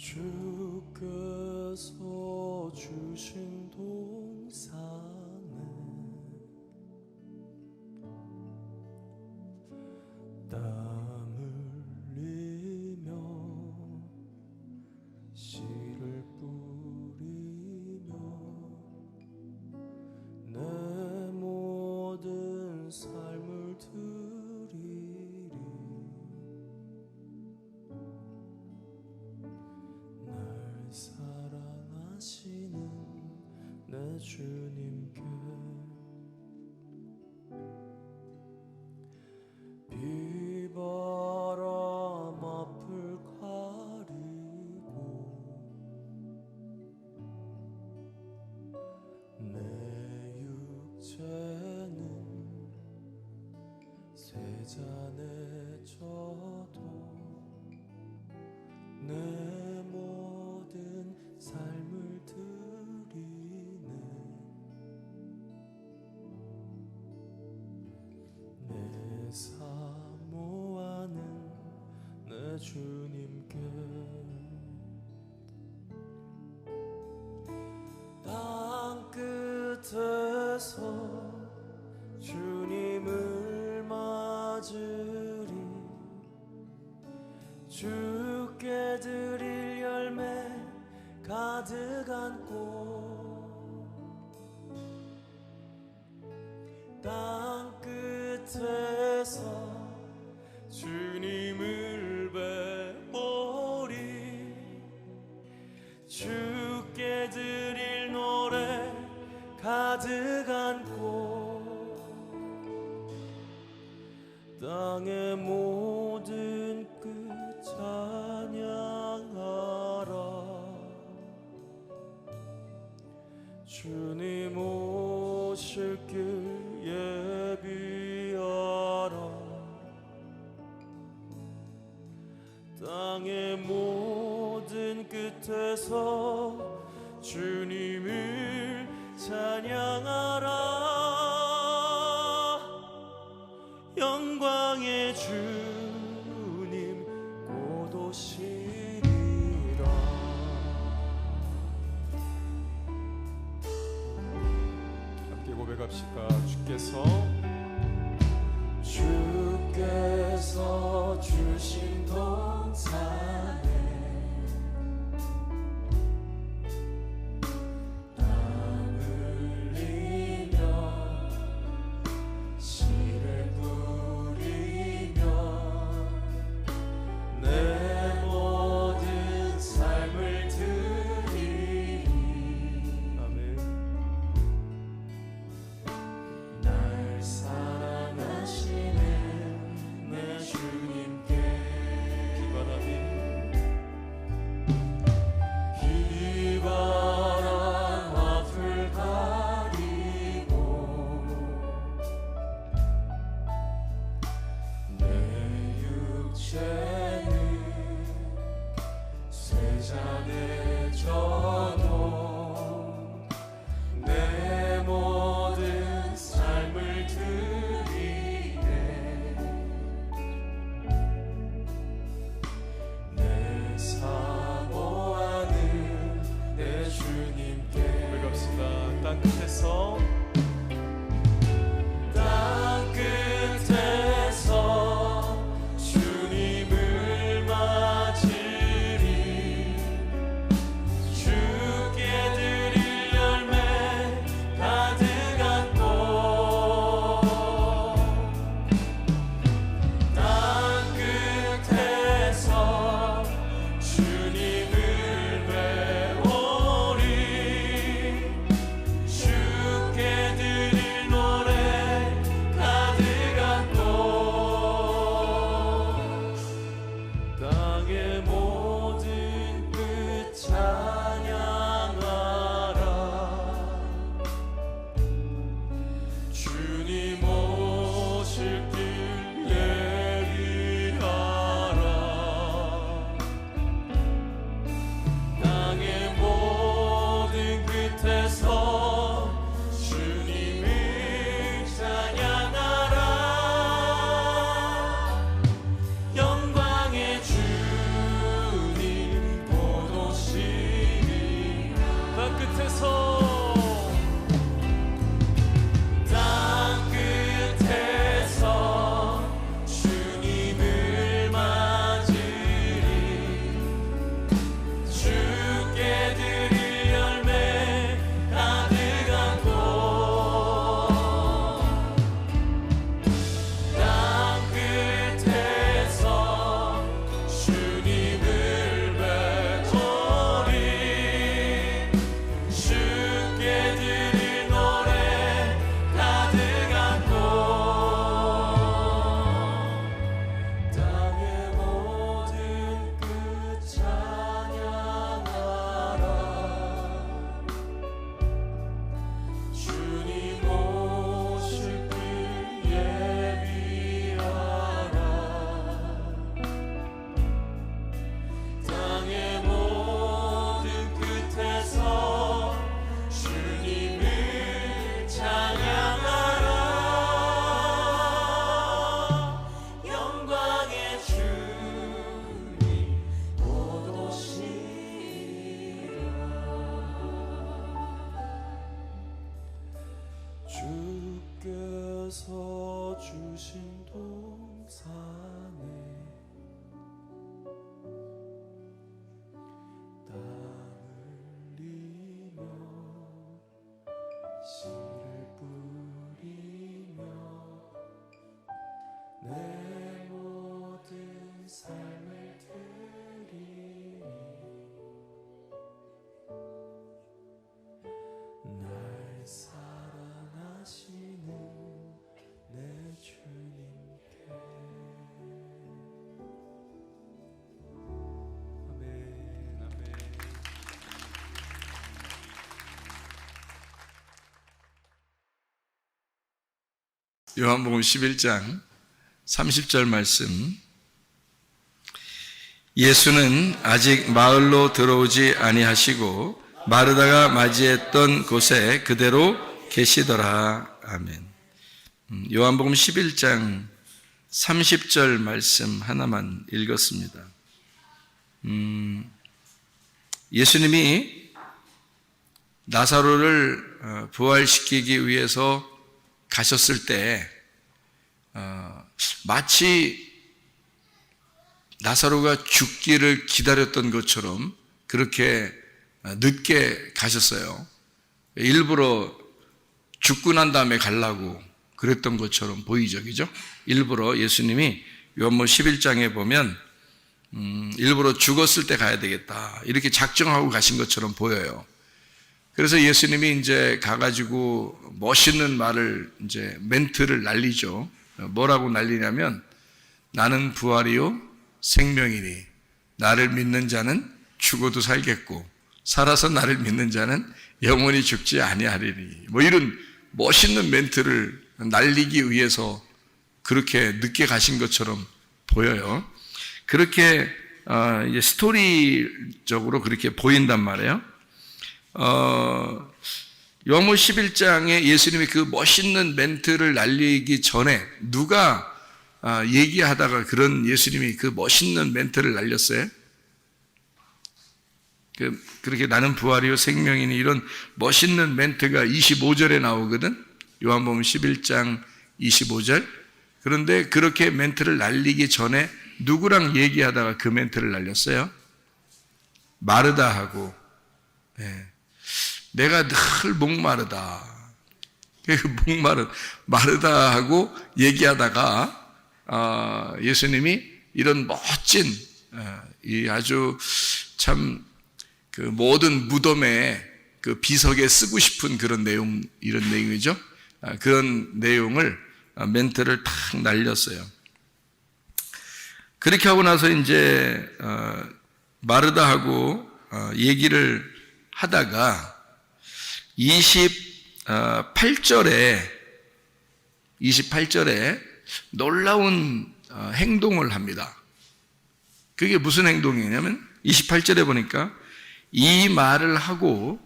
주께서 주신 동산에 땀 흘리며 씨를 뿌리며 내 모든 삶을 드리리. 날 사랑하시는 내 주님께 비바람 앞을 가리고 내 육체는 세잔에 져도 내 모든 삶을 드리네. 내 사모하는 내 주님께 땅 끝에서 주님을 맞으리. 주께 드릴 열매 가득 안고 땅 끝에서 주님을 배우리. 주께 드릴 노래 가득 안고 땅의 모든 끝 찬양하라. 주님 오실 길 예비하라. 땅의 모든 끝에서 주님을 찬양하라. 영광의 주님 곧 오시리라. 함께 고백합시다. 주께서 주신 동산에 땀 흘리며 씨를 뿌리며 내 모든 삶을 드리리. 아멘. 날 사랑하시는 내 주님께 비바람 앞을 가리고 내 육체는 세잔에 져도 내 모든 삶을 드리네. 내 사모하는 내 주님께 고백합시다. 땅 끝에서 주님을 맞으리. 주께 드릴 열매 가득 안고 땅 끝에서 주님을 배우리. 주께 주께서 주신 동산에 땀 흘리며 씨를 뿌리며 내 모든 삶을 드리니 날 사랑하시는 내 주님께 아멘 아멘. 요한복음 11장 30절 말씀. 예수는 아직 마을로 들어오지 아니하시고 마르다가 맞이했던 곳에 그대로 계시더라. 아멘. 요한복음 11장 30절 말씀 하나만 읽었습니다. 예수님이 나사로를 부활시키기 위해서 가셨을 때 마치 나사로가 죽기를 기다렸던 것처럼 그렇게 늦게 가셨어요. 일부러 죽고 난 다음에 가려고 그랬던 것처럼 보이죠, 그죠? 일부러 예수님이 요한복음 11장에 보면 일부러 죽었을 때 가야 되겠다 이렇게 작정하고 가신 것처럼 보여요. 그래서 예수님이 이제 가가지고 멋있는 말을 이제 멘트를 날리죠. 뭐라고 날리냐면 나는 부활이요 생명이니 나를 믿는 자는 죽어도 살겠고 살아서 나를 믿는 자는 영원히 죽지 아니하리니 뭐 이런 멋있는 멘트를 날리기 위해서 그렇게 늦게 가신 것처럼 보여요. 그렇게 이제 스토리적으로 그렇게 보인단 말이에요. 요한복음 11장에 예수님이 그 멋있는 멘트를 날리기 전에 누가 얘기하다가 그런 예수님이 그 멋있는 멘트를 날렸어요? 그렇게 나는 부활이요 생명이니 이런 멋있는 멘트가 25절에 나오거든. 요한복음 11장 25절. 그런데 그렇게 멘트를 날리기 전에 누구랑 얘기하다가 그 멘트를 날렸어요? 마르다하고. 네. 내가 늘 목마르다. 마르다하고 얘기하다가 예수님이 이런 멋진 이 아주 참 그 모든 무덤에 그 비석에 쓰고 싶은 그런 내용, 이런 내용이죠. 그런 내용을 멘트를 탁 날렸어요. 그렇게 하고 나서 이제 마르다하고 얘기를 하다가 28절에 놀라운 행동을 합니다. 그게 무슨 행동이냐면 28절에 보니까 이 말을 하고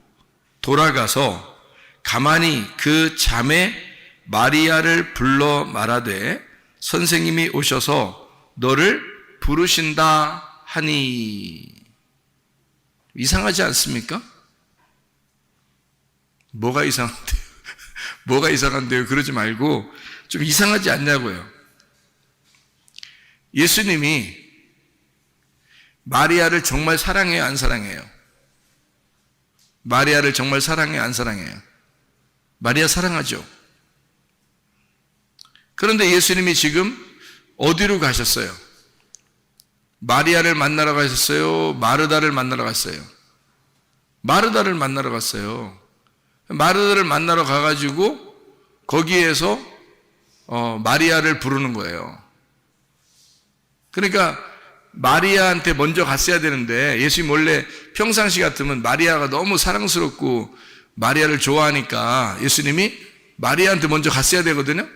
돌아가서 가만히 그 자매 마리아를 불러 말하되 선생님이 오셔서 너를 부르신다 하니. 이상하지 않습니까? 뭐가 이상한데요? 뭐가 이상한데요? 그러지 말고 좀 이상하지 않냐고요. 예수님이 마리아를 정말 사랑해요, 안 사랑해요? 마리아를 정말 사랑해요, 안 사랑해요? 마리아 사랑하죠. 그런데 예수님이 지금 어디로 가셨어요? 마리아를 만나러 가셨어요? 마르다를 만나러 갔어요? 마르다를 만나러 갔어요. 마르다를 만나러 가가지고 거기에서 마리아를 부르는 거예요. 그러니까 마리아한테 먼저 갔어야 되는데 예수님 원래 평상시 같으면 마리아가 너무 사랑스럽고 마리아를 좋아하니까 예수님이 마리아한테 먼저 갔어야 되거든요.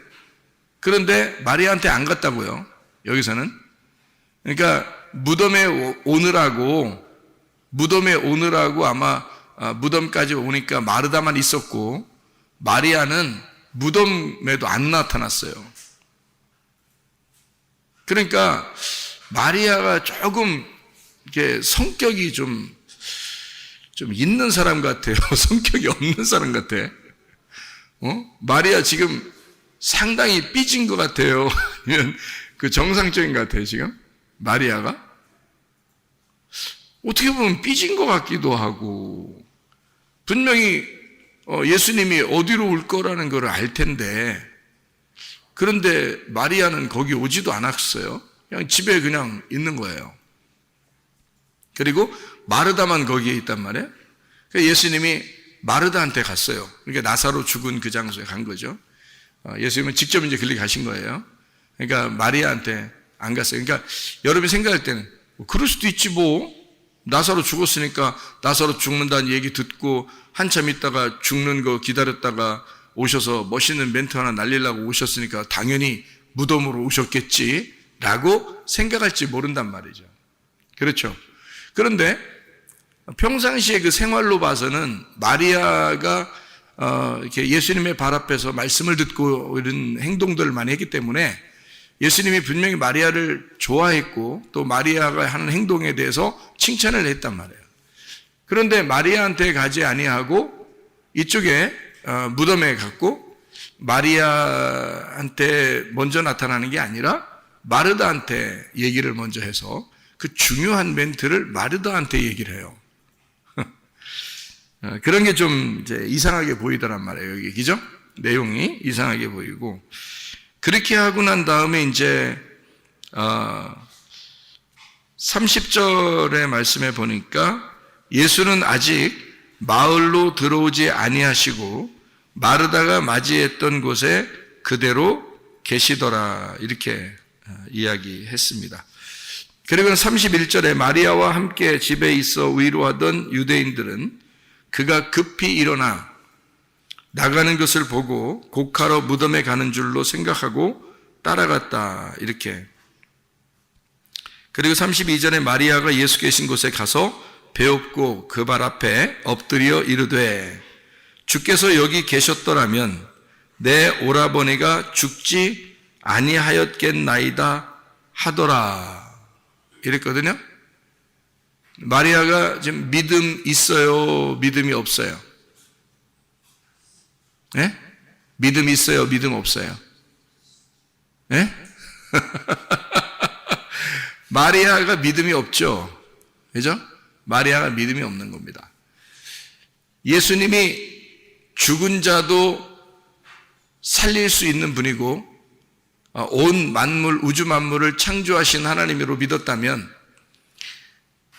그런데 마리아한테 안 갔다고요. 여기서는. 그러니까 무덤에 오느라고 아마 무덤까지 오니까 마르다만 있었고 마리아는 무덤에도 안 나타났어요. 그러니까 마리아가 조금 이렇게 성격이 좀 있는 사람 같아요. 성격이 없는 사람 같아. 마리아 지금 상당히 삐진 것 같아요? 아니면 그 정상적인 것 같아요, 지금? 마리아가? 어떻게 보면 삐진 것 같기도 하고, 분명히 예수님이 어디로 올 거라는 걸 알 텐데, 그런데 마리아는 거기 오지도 않았어요. 그냥 집에 그냥 있는 거예요. 그리고 마르다만 거기에 있단 말이에요. 그래서 예수님이 마르다한테 갔어요. 그러니까 나사로 죽은 그 장소에 간 거죠. 예수님은 직접 이제 거기 가신 거예요. 그러니까 마리아한테 안 갔어요. 그러니까 여러분이 생각할 때는 그럴 수도 있지 뭐. 나사로 죽었으니까 나사로 죽는다는 얘기 듣고 한참 있다가 죽는 거 기다렸다가 오셔서 멋있는 멘트 하나 날리려고 오셨으니까 당연히 무덤으로 오셨겠지라고 생각할지 모른단 말이죠. 그렇죠. 그런데 평상시에 그 생활로 봐서는 마리아가 이렇게 예수님의 발 앞에서 말씀을 듣고 이런 행동들을 많이 했기 때문에 예수님이 분명히 마리아를 좋아했고 또 마리아가 하는 행동에 대해서 칭찬을 했단 말이에요. 그런데 마리아한테 가지 아니하고 이쪽에 무덤에 갔고 마리아한테 먼저 나타나는 게 아니라 마르다한테 얘기를 먼저 해서 그 중요한 멘트를 마르다한테 얘기를 해요. 그런 게 좀 이제 이상하게 보이더란 말이에요. 여기 그죠? 내용이 이상하게 보이고 그렇게 하고 난 다음에 이제 30절의 말씀에 보니까 예수는 아직 마을로 들어오지 아니하시고 마르다가 맞이했던 곳에 그대로 계시더라 이렇게 이야기했습니다. 그리고 31절에 마리아와 함께 집에 있어 위로하던 유대인들은 그가 급히 일어나 나가는 것을 보고 곡하러 무덤에 가는 줄로 생각하고 따라갔다 이렇게. 그리고 32절에 마리아가 예수 계신 곳에 가서 배엎고 그 발 앞에 엎드려 이르되 주께서 여기 계셨더라면 내 오라버니가 죽지 아니하였겠나이다 하더라 이랬거든요. 마리아가 지금 믿음 있어요? 믿음이 없어요? 네? 믿음 있어요? 믿음 없어요? 네? 마리아가 믿음이 없죠? 그죠? 마리아가 믿음이 없는 겁니다. 예수님이 죽은 자도 살릴 수 있는 분이고 온 만물, 우주 만물을 창조하신 하나님으로 믿었다면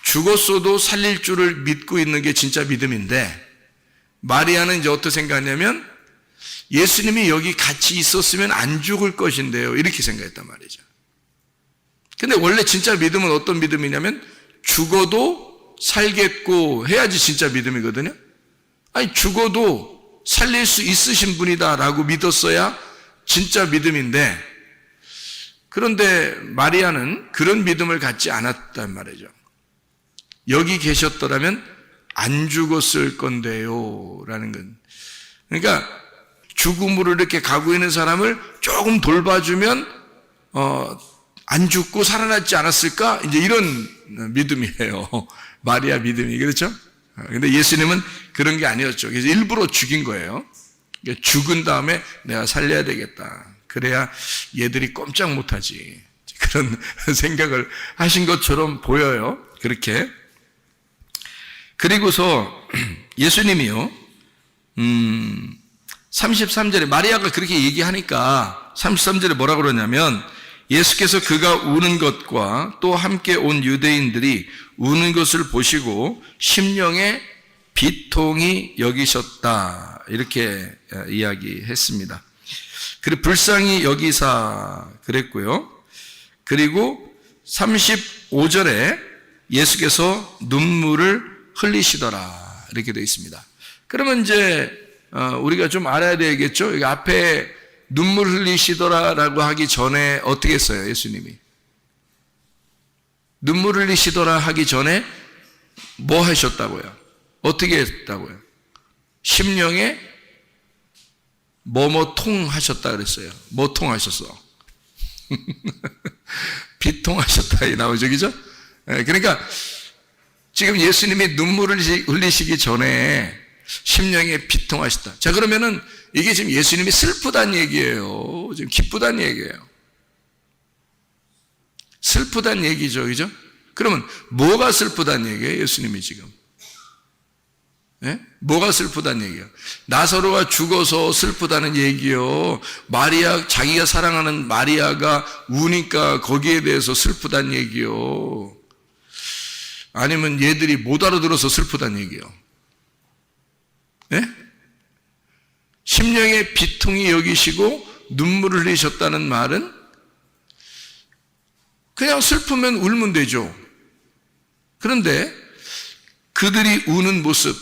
죽었어도 살릴 줄을 믿고 있는 게 진짜 믿음인데 마리아는 이제 어떻게 생각하냐면 예수님이 여기 같이 있었으면 안 죽을 것인데요. 이렇게 생각했단 말이죠. 근데 원래 진짜 믿음은 어떤 믿음이냐면 죽어도 살겠고 해야지 진짜 믿음이거든요. 아니 죽어도 살릴 수 있으신 분이다라고 믿었어야 진짜 믿음인데 그런데 마리아는 그런 믿음을 갖지 않았단 말이죠. 여기 계셨더라면 안 죽었을 건데요 라는 건 그러니까 죽음으로 이렇게 가고 있는 사람을 조금 돌봐주면 안 죽고 살아났지 않았을까? 이제 이런 믿음이에요. 마리아 믿음이 그렇죠? 근데 예수님은 그런 게 아니었죠. 그래서 일부러 죽인 거예요. 죽은 다음에 내가 살려야 되겠다. 그래야 얘들이 꼼짝 못하지. 그런 생각을 하신 것처럼 보여요. 그렇게. 그리고서 예수님이요. 33절에 마리아가 그렇게 얘기하니까 33절에 뭐라고 그러냐면 예수께서 그가 우는 것과 또 함께 온 유대인들이 우는 것을 보시고 심령에 비통히 여기셨다 이렇게 이야기했습니다. 그리고 불쌍히 여기사 그랬고요. 그리고 35절에 예수께서 눈물을 흘리시더라 이렇게 되어 있습니다. 그러면 이제 우리가 좀 알아야 되겠죠. 여기 앞에 눈물 흘리시더라라고 하기 전에 어떻게 했어요? 예수님이 눈물 흘리시더라 하기 전에 뭐 하셨다고요? 어떻게 했다고요? 심령에 뭐뭐 통하셨다 그랬어요. 뭐 통하셨어? 비통하셨다 이 나오죠, 그죠? 그러니까 지금 예수님이 눈물을 흘리시기 전에 심령에 비통하시다. 자, 그러면은 이게 지금 예수님이 슬프다는 얘기예요. 지금 기쁘다는 얘기예요. 슬프다는 얘기죠. 그죠? 그러면 뭐가 슬프다는 얘기예요? 예수님이 지금. 예? 뭐가 슬프다는 얘기예요? 나사로가 죽어서 슬프다는 얘기요. 마리아, 자기가 사랑하는 마리아가 우니까 거기에 대해서 슬프다는 얘기요. 아니면 얘들이 못 알아들어서 슬프다는 얘기요. 예? 심령의 비통이 여기시고 눈물을 흘리셨다는 말은 그냥 슬프면 울면 되죠. 그런데 그들이 우는 모습,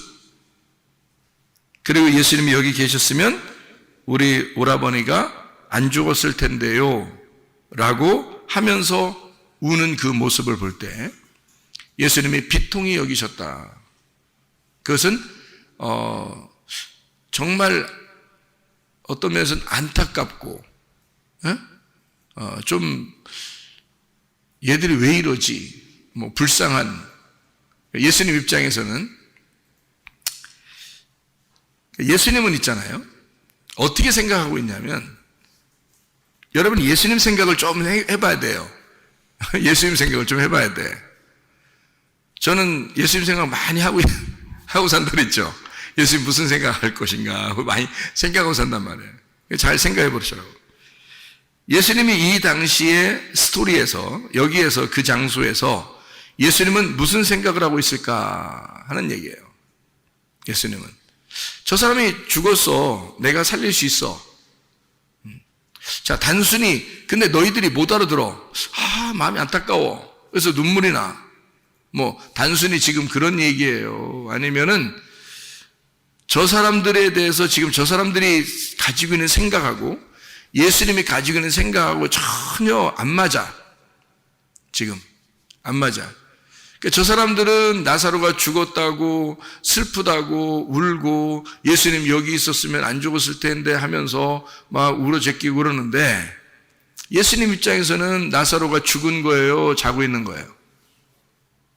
그리고 예수님이 여기 계셨으면 우리 오라버니가 안 죽었을 텐데요 라고 하면서 우는 그 모습을 볼 때 예수님이 비통이 여기셨다. 그것은 정말 어떤 면에서는 안타깝고 좀 얘들이 왜 이러지? 뭐 불쌍한, 예수님 입장에서는, 예수님은 있잖아요. 어떻게 생각하고 있냐면, 여러분 예수님 생각을 좀 해봐야 돼요. 예수님 생각을 좀 해봐야 돼. 저는 예수님 생각 많이 하고 산다 그랬죠. 예수님 무슨 생각할 것인가 많이 생각하고 산단 말이에요. 잘 생각해 보시라고. 예수님이 이 당시의 스토리에서, 여기에서, 그 장소에서 예수님은 무슨 생각을 하고 있을까 하는 얘기예요. 예수님은 저 사람이 죽었어, 내가 살릴 수 있어. 자, 단순히 근데 너희들이 못 알아들어. 마음이 안타까워. 그래서 눈물이 나. 뭐 단순히 지금 그런 얘기예요. 아니면은 저 사람들에 대해서 지금 저 사람들이 가지고 있는 생각하고 예수님이 가지고 있는 생각하고 전혀 안 맞아. 지금 안 맞아. 그러니까 저 사람들은 나사로가 죽었다고 슬프다고 울고 예수님 여기 있었으면 안 죽었을 텐데 하면서 막 울어제끼고 그러는데 예수님 입장에서는 나사로가 죽은 거예요? 자고 있는 거예요?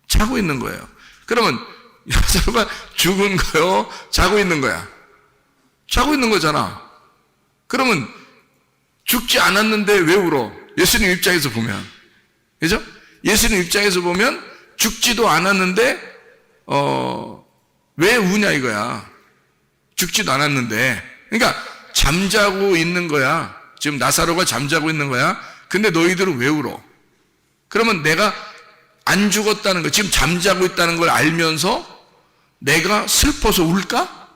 자고 있는 거예요. 그러면 나사로가 죽은 거예요? 자고 있는 거야? 자고 있는 거잖아. 그러면 죽지 않았는데 왜 울어? 예수님 입장에서 보면. 그죠? 예수님 입장에서 보면 죽지도 않았는데 왜 우냐 이거야. 죽지도 않았는데. 그러니까 잠자고 있는 거야. 지금 나사로가 잠자고 있는 거야. 근데 너희들은 왜 울어? 그러면 내가 안 죽었다는 거, 지금 잠자고 있다는 걸 알면서 내가 슬퍼서 울까?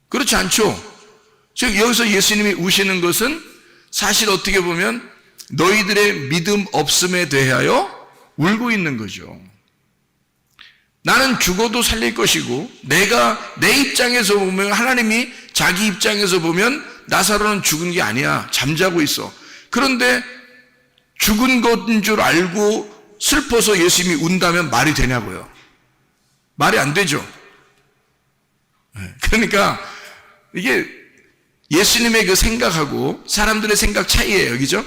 그렇지 않죠. 즉 여기서 예수님이 우시는 것은 사실 어떻게 보면 너희들의 믿음 없음에 대하여 울고 있는 거죠. 나는 죽어도 살릴 것이고 내가 내 입장에서 보면 하나님이 자기 입장에서 보면 나사로는 죽은 게 아니야. 잠자고 있어. 그런데 죽은 것인 줄 알고 슬퍼서 예수님이 운다면 말이 되냐고요. 말이 안 되죠. 그러니까 이게 예수님의 그 생각하고 사람들의 생각 차이예요. 그죠?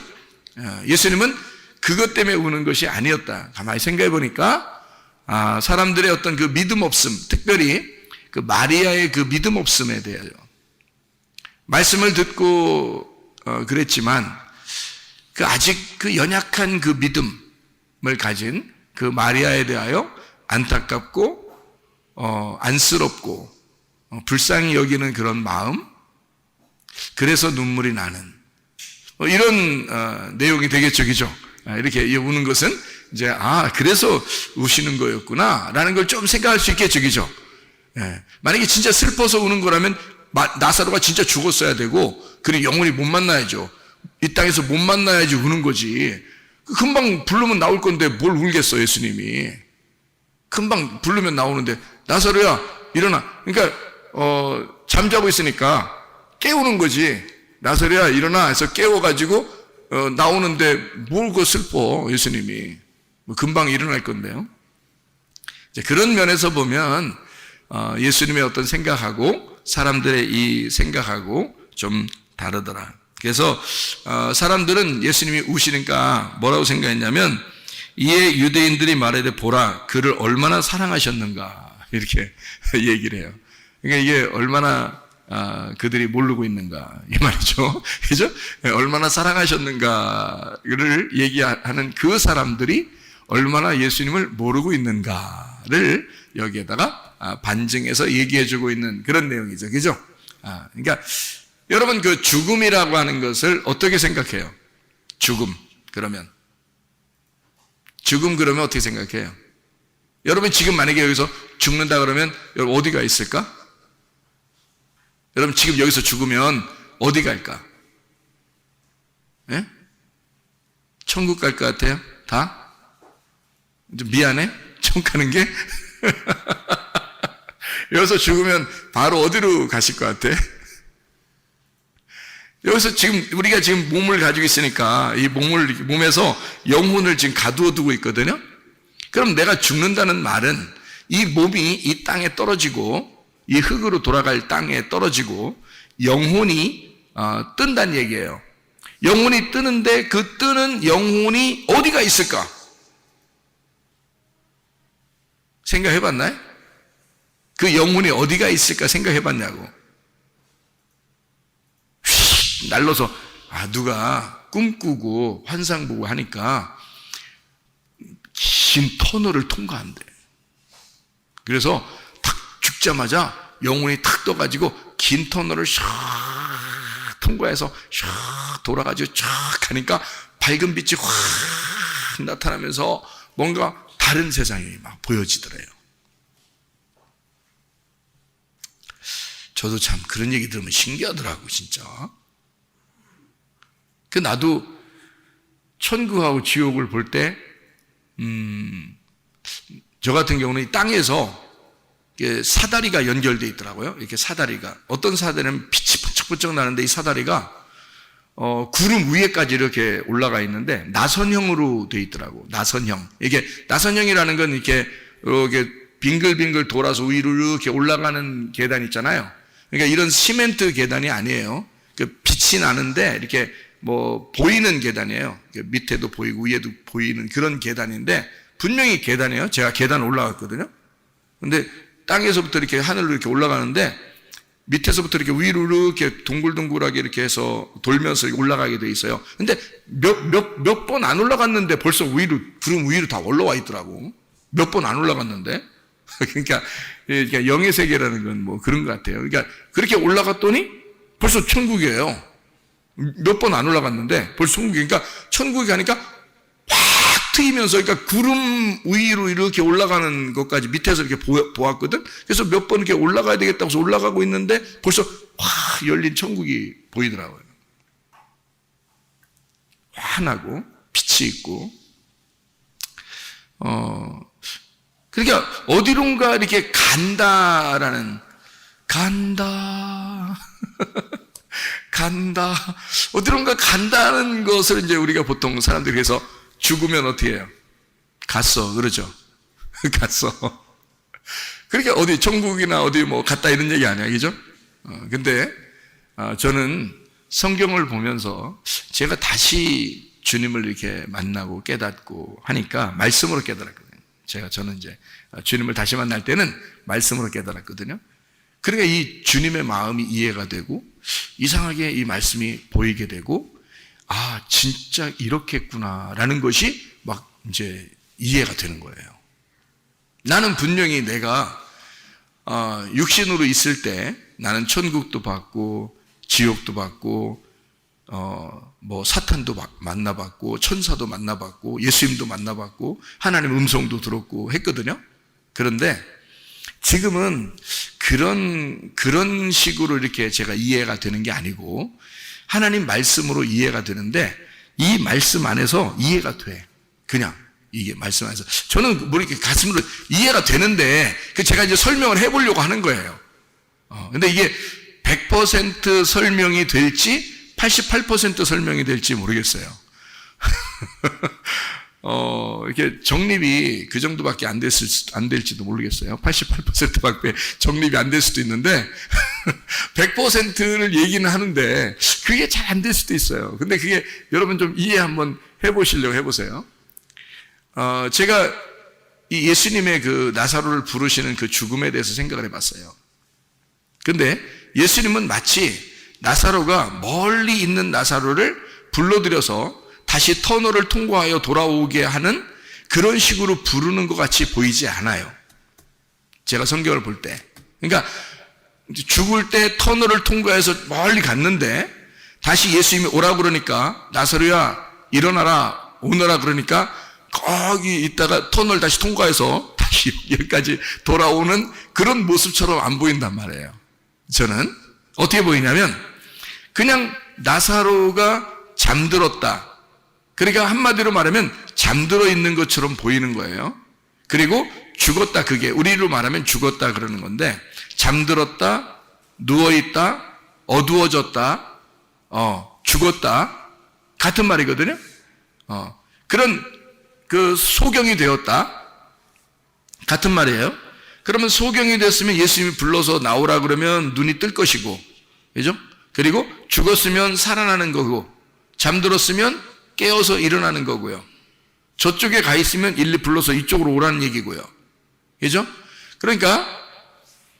예수님은 그것 때문에 우는 것이 아니었다. 가만히 생각해 보니까 사람들의 어떤 그 믿음 없음, 특별히 그 마리아의 그 믿음 없음에 대하여 말씀을 듣고 그랬지만 그 아직 그 연약한 그 믿음을 가진 그 마리아에 대하여 안타깝고 안쓰럽고 불쌍히 여기는 그런 마음, 그래서 눈물이 나는 이런 내용이 되겠죠. 그죠? 이렇게 우는 것은 이제 그래서 우시는 거였구나 라는 걸 좀 생각할 수 있겠죠. 그죠? 만약에 진짜 슬퍼서 우는 거라면 나사로가 진짜 죽었어야 되고 그는 영원히 못 만나야죠. 이 땅에서 못 만나야지 우는 거지. 금방 부르면 나올 건데 뭘 울겠어. 예수님이 금방 부르면 나오는데 나사로야 일어나. 그러니까 잠자고 있으니까 깨우는 거지. 나사로야 일어나 해서 깨워가지고 나오는데 뭘 그 슬퍼. 예수님이 금방 일어날 건데요. 이제 그런 면에서 보면 예수님의 어떤 생각하고 사람들의 이 생각하고 좀 다르더라. 그래서 사람들은 예수님이 우시니까 뭐라고 생각했냐면 이에 유대인들이 말하되 보라 그를 얼마나 사랑하셨는가 이렇게 얘기를 해요. 그러니까 이게 얼마나 그들이 모르고 있는가 이 말이죠. 그죠? 얼마나 사랑하셨는가를 얘기하는 그 사람들이 얼마나 예수님을 모르고 있는가를 여기에다가 반증해서 얘기해주고 있는 그런 내용이죠. 그죠? 그러니까 여러분 그 죽음이라고 하는 것을 어떻게 생각해요? 죽음 그러면 어떻게 생각해요? 여러분 지금 만약에 여기서 죽는다 그러면 여러분 어디가 있을까? 여러분 지금 여기서 죽으면 어디 갈까? 예? 천국 갈 것 같아요? 다? 좀 미안해? 천국 가는 게? 여기서 죽으면 바로 어디로 가실 것 같아? 여기서 지금 우리가 지금 몸을 가지고 있으니까 이 몸에서 영혼을 지금 가두어 두고 있거든요. 그럼 내가 죽는다는 말은 이 몸이 이 땅에 떨어지고 이 흙으로 돌아갈 땅에 떨어지고 영혼이 뜬다는 얘기예요. 영혼이 뜨는데 그 뜨는 영혼이 어디가 있을까? 생각해 봤나요? 그 영혼이 어디가 있을까 생각해 봤냐고. 날로서 누가 꿈꾸고 환상 보고 하니까 긴 터널을 통과한대. 그래서 탁 죽자마자 영혼이 탁 떠가지고 긴 터널을 샥 통과해서 샥 돌아가지고 쫙 가니까 밝은 빛이 확 나타나면서 뭔가 다른 세상이 막 보여지더래요. 저도 참 그런 얘기 들으면 신기하더라고 진짜. 나도 천국하고 지옥을 볼 때, 저 같은 경우는 이 땅에서 사다리가 연결되어 있더라고요. 이렇게 사다리가. 어떤 사다리는 빛이 번쩍번쩍 나는데 이 사다리가, 구름 위에까지 이렇게 올라가 있는데, 나선형으로 되어 있더라고. 나선형. 이게, 나선형이라는 건 이렇게 빙글빙글 돌아서 위로 이렇게 올라가는 계단 있잖아요. 그러니까 이런 시멘트 계단이 아니에요. 빛이 나는데, 이렇게 보이는 계단이에요. 밑에도 보이고 위에도 보이는 그런 계단인데 분명히 계단이에요. 제가 계단 올라갔거든요. 근데 땅에서부터 이렇게 하늘로 이렇게 올라가는데 밑에서부터 이렇게 위로 이렇게 동글동글하게 이렇게 해서 돌면서 올라가게 돼 있어요. 근데 몇 번 안 올라갔는데 벌써 위로, 구름 위로 다 올라와 있더라고. 몇 번 안 올라갔는데. 그러니까 영의 세계라는 건 그런 것 같아요. 그러니까 그렇게 올라갔더니 벌써 천국이에요. 몇 번 안 올라갔는데 벌써 천국이. 그러니까 천국에 가니까 확 트이면서 그러니까 구름 위로 이렇게 올라가는 것까지 밑에서 이렇게 보았거든. 그래서 몇 번 이렇게 올라가야 되겠다고 해서 올라가고 있는데 벌써 확 열린 천국이 보이더라고요. 환하고 빛이 있고. 그러니까 어디론가 이렇게 간다. 어디론가 간다는 것을 이제 우리가 보통 사람들이 그래서 죽으면 어떻게 해요? 갔어. 그러죠? 갔어. 그러니까 어디 천국이나 어디 갔다 이런 얘기 아니야. 그죠? 근데, 저는 성경을 보면서 제가 다시 주님을 이렇게 만나고 깨닫고 하니까 말씀으로 깨달았거든요. 저는 이제 주님을 다시 만날 때는 말씀으로 깨달았거든요. 그러니까 이 주님의 마음이 이해가 되고 이상하게 이 말씀이 보이게 되고 진짜 이렇겠구나라는 것이 막 이제 이해가 되는 거예요. 나는 분명히 내가 육신으로 있을 때 나는 천국도 받고 지옥도 받고 사탄도 만나봤고 천사도 만나봤고 예수님도 만나봤고 하나님 음성도 들었고 했거든요. 그런데 지금은 그런 식으로 이렇게 제가 이해가 되는 게 아니고 하나님 말씀으로 이해가 되는데 이 말씀 안에서 이해가 돼. 그냥 이게 말씀 안에서 저는 이렇게 가슴으로 이해가 되는데 제가 이제 설명을 해보려고 하는 거예요. 근데 이게 100% 설명이 될지 88% 설명이 될지 모르겠어요. 이렇게 정립이 그 정도밖에 안 될지도 모르겠어요. 88%밖에 정립이 안 될 수도 있는데, 100%를 얘기는 하는데, 그게 잘 안 될 수도 있어요. 근데 그게 여러분 좀 이해 한번 해보시려고 해보세요. 제가 이 예수님의 그 나사로를 부르시는 그 죽음에 대해서 생각을 해봤어요. 근데 예수님은 마치 나사로가 멀리 있는 나사로를 불러들여서 다시 터널을 통과하여 돌아오게 하는 그런 식으로 부르는 것 같이 보이지 않아요. 제가 성경을 볼 때. 그러니까 죽을 때 터널을 통과해서 멀리 갔는데 다시 예수님이 오라고 그러니까 나사로야 일어나라 오너라 그러니까 거기 있다가 터널 다시 통과해서 다시 여기까지 돌아오는 그런 모습처럼 안 보인단 말이에요. 저는 어떻게 보이냐면 그냥 나사로가 잠들었다. 그러니까 한마디로 말하면 잠들어 있는 것처럼 보이는 거예요. 그리고 죽었다, 그게 우리로 말하면 죽었다 그러는 건데 잠들었다, 누워있다, 어두워졌다, 죽었다 같은 말이거든요. 그런 그 소경이 되었다 같은 말이에요. 그러면 소경이 됐으면 예수님이 불러서 나오라 그러면 눈이 뜰 것이고, 그죠? 그리고 죽었으면 살아나는 거고, 잠들었으면 깨어서 일어나는 거고요. 저쪽에 가 있으면 일리 불러서 이쪽으로 오라는 얘기고요. 그죠? 그러니까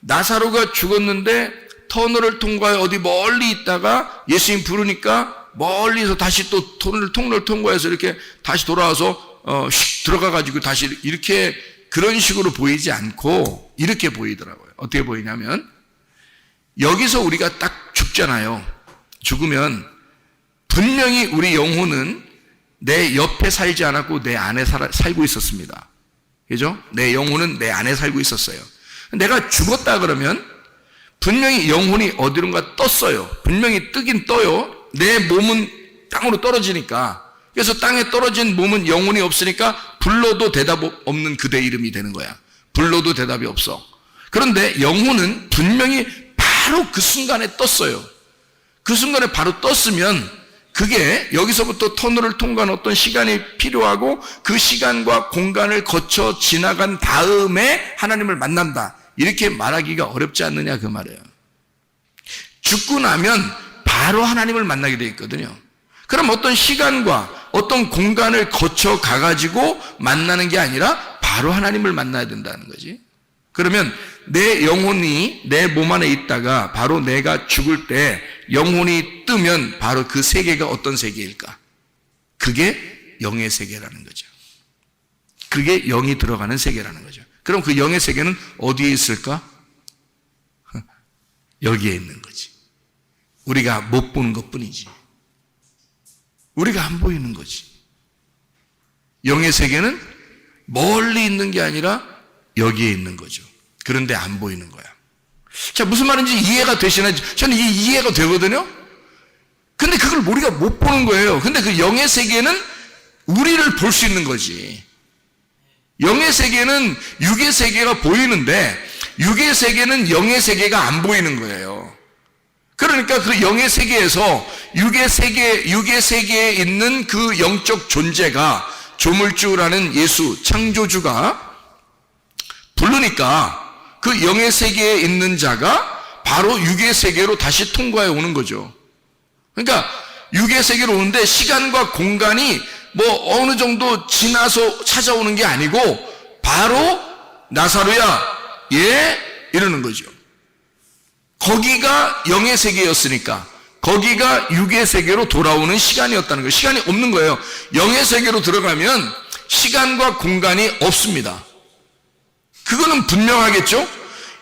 나사로가 죽었는데 터널을 통과해 어디 멀리 있다가 예수님 부르니까 멀리서 다시 또 터널을 통과해서 이렇게 다시 돌아와서 들어가가지고 다시 이렇게 그런 식으로 보이지 않고 이렇게 보이더라고요. 어떻게 보이냐면 여기서 우리가 딱 죽잖아요. 죽으면 분명히 우리 영혼은 내 옆에 살지 않았고 내 안에 살고 있었습니다. 그죠? 내 영혼은 내 안에 살고 있었어요. 내가 죽었다 그러면 분명히 영혼이 어디론가 떴어요. 분명히 뜨긴 떠요. 내 몸은 땅으로 떨어지니까. 그래서 땅에 떨어진 몸은 영혼이 없으니까 불러도 대답 없는 그대 이름이 되는 거야. 불러도 대답이 없어. 그런데 영혼은 분명히 바로 그 순간에 떴어요. 그 순간에 바로 떴으면 그게 여기서부터 터널을 통과한 어떤 시간이 필요하고 그 시간과 공간을 거쳐 지나간 다음에 하나님을 만난다. 이렇게 말하기가 어렵지 않느냐 그 말이에요. 죽고 나면 바로 하나님을 만나게 돼 있거든요. 그럼 어떤 시간과 어떤 공간을 거쳐 가가지고 만나는 게 아니라 바로 하나님을 만나야 된다는 거지. 그러면 내 영혼이 내 몸 안에 있다가 바로 내가 죽을 때 영혼이 뜨면 바로 그 세계가 어떤 세계일까? 그게 영의 세계라는 거죠. 그게 영이 들어가는 세계라는 거죠. 그럼 그 영의 세계는 어디에 있을까? 여기에 있는 거지. 우리가 못 보는 것뿐이지. 우리가 안 보이는 거지. 영의 세계는 멀리 있는 게 아니라 여기에 있는 거죠. 그런데 안 보이는 거야. 자, 무슨 말인지 이해가 되시나요? 저는 이게 이해가 되거든요. 근데 그걸 우리가 못 보는 거예요. 근데 그 영의 세계는 우리를 볼 수 있는 거지. 영의 세계는 육의 세계가 보이는데 육의 세계는 영의 세계가 안 보이는 거예요. 그러니까 그 영의 세계에서 육의 세계에 있는 그 영적 존재가 조물주라는 예수 창조주가 부르니까 그 영의 세계에 있는 자가 바로 육의 세계로 다시 통과해 오는 거죠. 그러니까 육의 세계로 오는데 시간과 공간이 뭐 어느 정도 지나서 찾아오는 게 아니고 바로 나사로야 예 이러는 거죠. 거기가 영의 세계였으니까 거기가 육의 세계로 돌아오는 시간이었다는 거예요. 시간이 없는 거예요. 영의 세계로 들어가면 시간과 공간이 없습니다. 그거는 분명하겠죠?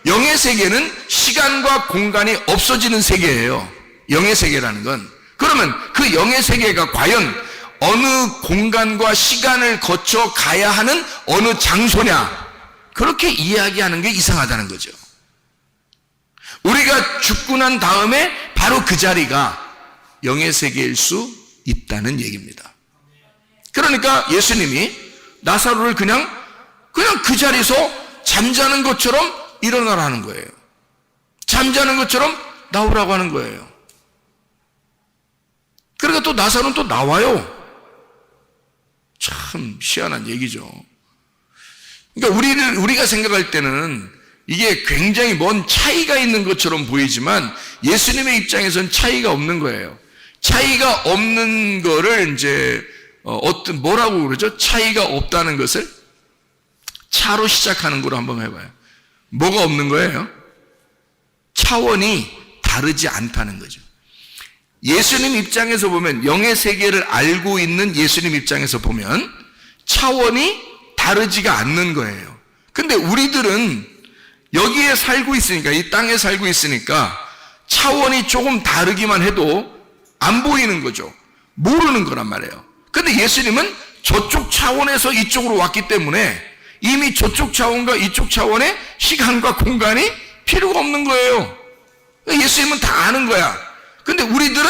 영의 세계는 시간과 공간이 없어지는 세계예요. 영의 세계라는 건. 그러면 그 영의 세계가 과연 어느 공간과 시간을 거쳐 가야 하는 어느 장소냐? 그렇게 이야기하는 게 이상하다는 거죠. 우리가 죽고 난 다음에 바로 그 자리가 영의 세계일 수 있다는 얘기입니다. 그러니까 예수님이 나사로를 그냥 그 자리에서 잠자는 것처럼 일어나라는 거예요. 잠자는 것처럼 나오라고 하는 거예요. 그러니까 또 나사로는 또 나와요. 참 희한한 얘기죠. 그러니까 우리가 생각할 때는 이게 굉장히 먼 차이가 있는 것처럼 보이지만 예수님의 입장에서는 차이가 없는 거예요. 차이가 없는 거를 이제 뭐라고 그러죠? 차이가 없다는 것을 차로 시작하는 거로 한번 해봐요. 뭐가 없는 거예요? 차원이 다르지 않다는 거죠. 예수님 입장에서 보면, 영의 세계를 알고 있는 예수님 입장에서 보면 차원이 다르지가 않는 거예요. 근데 우리들은 여기에 살고 있으니까, 이 땅에 살고 있으니까 차원이 조금 다르기만 해도 안 보이는 거죠. 모르는 거란 말이에요. 근데 예수님은 저쪽 차원에서 이쪽으로 왔기 때문에 이미 저쪽 차원과 이쪽 차원의 시간과 공간이 필요가 없는 거예요. 예수님은 다 아는 거야. 근데 우리들은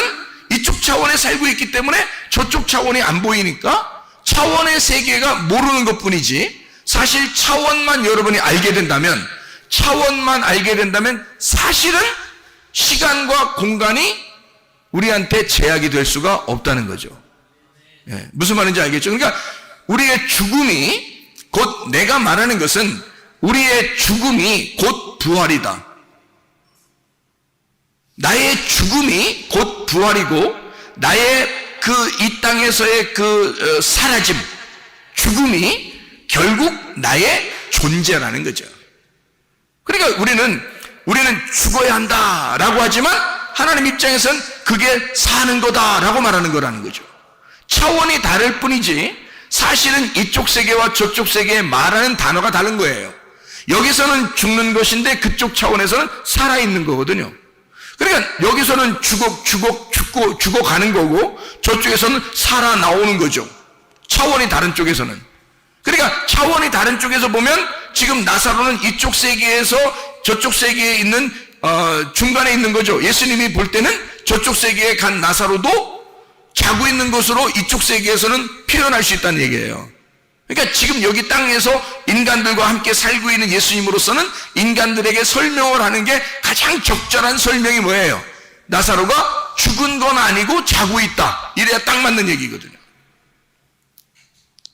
이쪽 차원에 살고 있기 때문에 저쪽 차원이 안 보이니까 차원의 세계가 모르는 것 뿐이지, 사실 차원만 여러분이 알게 된다면, 차원만 알게 된다면 사실은 시간과 공간이 우리한테 제약이 될 수가 없다는 거죠. 예, 무슨 말인지 알겠죠? 그러니까 우리의 죽음이, 곧 내가 말하는 것은 우리의 죽음이 곧 부활이다. 나의 죽음이 곧 부활이고, 나의 이 땅에서의 사라짐, 죽음이 결국 나의 존재라는 거죠. 그러니까 우리는 죽어야 한다라고 하지만 하나님 입장에서는 그게 사는 거다라고 말하는 거라는 거죠. 차원이 다를 뿐이지 사실은 이쪽 세계와 저쪽 세계에 말하는 단어가 다른 거예요. 여기서는 죽는 것인데 그쪽 차원에서는 살아있는 거거든요. 그러니까 여기서는 죽어가는 거고 저쪽에서는 살아 나오는 거죠. 차원이 다른 쪽에서는. 그러니까 차원이 다른 쪽에서 보면 지금 나사로는 이쪽 세계에서 저쪽 세계에 있는 중간에 있는 거죠. 예수님이 볼 때는 저쪽 세계에 간 나사로도 자고 있는 것으로 이쪽 세계에서는 표현할 수 있다는 얘기예요. 그러니까 지금 여기 땅에서 인간들과 함께 살고 있는 예수님으로서는 인간들에게 설명을 하는 게 가장 적절한 설명이 뭐예요? 나사로가 죽은 건 아니고 자고 있다. 이래야 딱 맞는 얘기거든요.